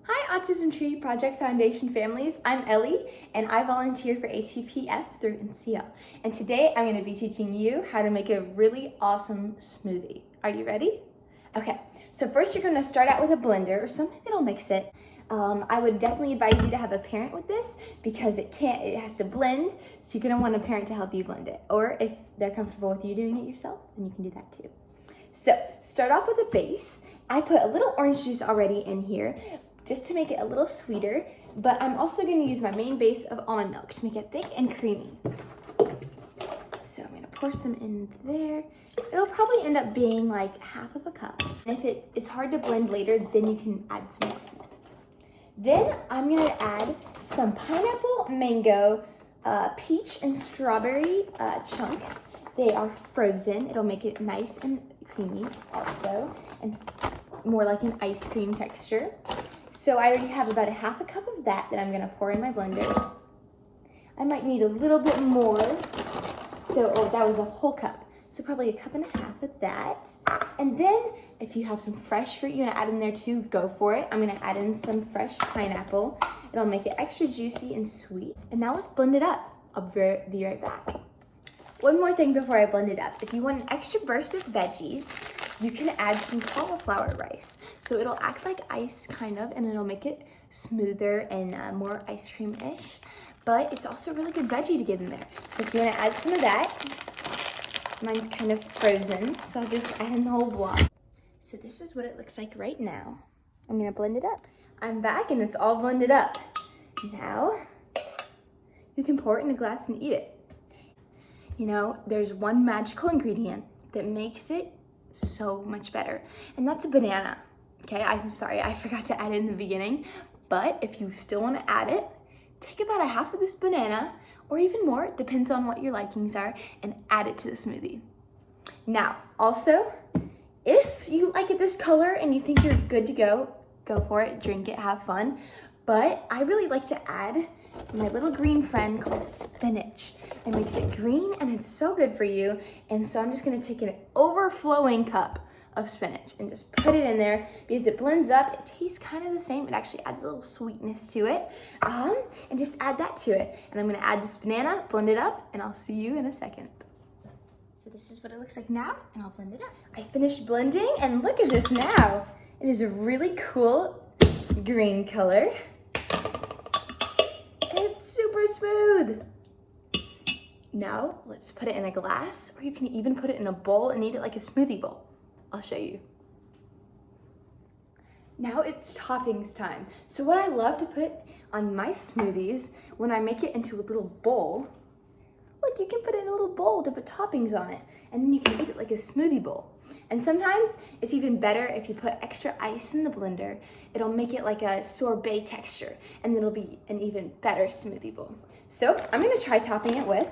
Hi Autism Tree Project Foundation families, I'm Ellie and I volunteer for ATPF through NCO. And today I'm going to be teaching you how to make a really awesome smoothie. Are you ready? Okay, so first you're going to start out with a blender or something that'll mix it. I would definitely advise you to have a parent with this because it has to blend, so you're going to want a parent to help you blend it. Or if they're comfortable with you doing it yourself, then you can do that too. So start off with a base. I put a little orange juice already in here just to make it a little sweeter, but I'm also going to use my main base of almond milk to make it thick and creamy. So I'm going to pour some in there. It'll probably end up being like half of a cup. And if it is hard to blend later, then you can add some more. Then I'm going to add some pineapple, mango, peach, and strawberry chunks. They are frozen. It'll make it nice and creamy also, and more like an ice cream texture. So I already have about a half a cup of that I'm gonna pour in my blender. I might need a little bit more. So, that was a whole cup. So probably a cup and a half of that. And then if you have some fresh fruit you wanna add in there too, go for it. I'm gonna add in some fresh pineapple. It'll make it extra juicy and sweet. And now let's blend it up. I'll be right back. One more thing before I blend it up. If you want an extra burst of veggies, you can add some cauliflower rice. So it'll act like ice kind of, and it'll make it smoother and more ice cream-ish. But it's also a really good veggie to get in there. So if you wanna add some of that, mine's kind of frozen, so I'll just add in the whole block. So this is what it looks like right now. I'm gonna blend it up. I'm back and it's all blended up. Now, you can pour it in a glass and eat it. You know, there's one magical ingredient that makes it so much better, and that's a banana. Okay, I'm sorry, I forgot to add it in the beginning, but if you still want to add it, take about a half of this banana, or even more, it depends on what your likings are, and add it to the smoothie. Now, also, if you like it this color and you think you're good to go for it, drink it, have fun. But I really like to add my little green friend called spinach. It makes it green and it's so good for you. And so I'm just gonna take an overflowing cup of spinach and just put it in there because it blends up. It tastes kind of the same. It actually adds a little sweetness to it. And just add that to it. And I'm gonna add this banana, blend it up, and I'll see you in a second. So this is what it looks like now, and I'll blend it up. I finished blending, and look at this now. It is a really cool green color. It's super smooth. Now, let's put it in a glass, or you can even put it in a bowl and eat it like a smoothie bowl. I'll show you. Now it's toppings time. So what I love to put on my smoothies, when I make it into a little bowl, look, you can put it in a little bowl to put toppings on it, and then you can eat it like a smoothie bowl. And sometimes it's even better if you put extra ice in the blender. It'll make it like a sorbet texture, and it'll be an even better smoothie bowl. So I'm gonna try topping it with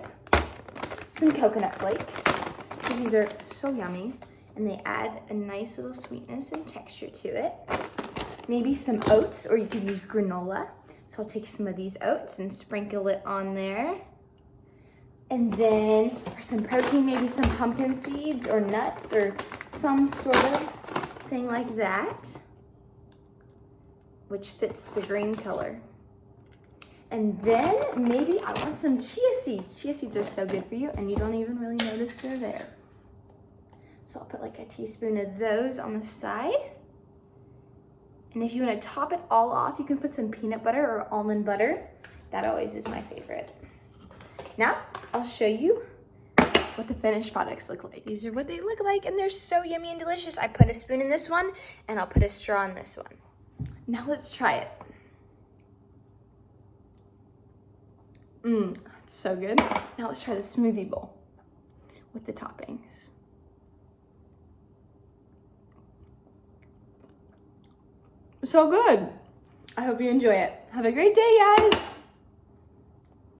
some coconut flakes, because these are so yummy, and they add a nice little sweetness and texture to it. Maybe some oats, or you could use granola. So I'll take some of these oats and sprinkle it on there. And then for some protein, maybe some pumpkin seeds or nuts or some sort of thing like that, which fits the green color. And then maybe I want some chia seeds. Chia seeds are so good for you and you don't even really notice they're there. So I'll put like a teaspoon of those on the side. And if you want to top it all off, you can put some peanut butter or almond butter. That always is my favorite. Now, I'll show you what the finished products look like. These are what they look like, and they're so yummy and delicious. I put a spoon in this one, and I'll put a straw in this one. Now let's try it. It's so good. Now let's try the smoothie bowl with the toppings. So good. I hope you enjoy it. Have a great day, guys.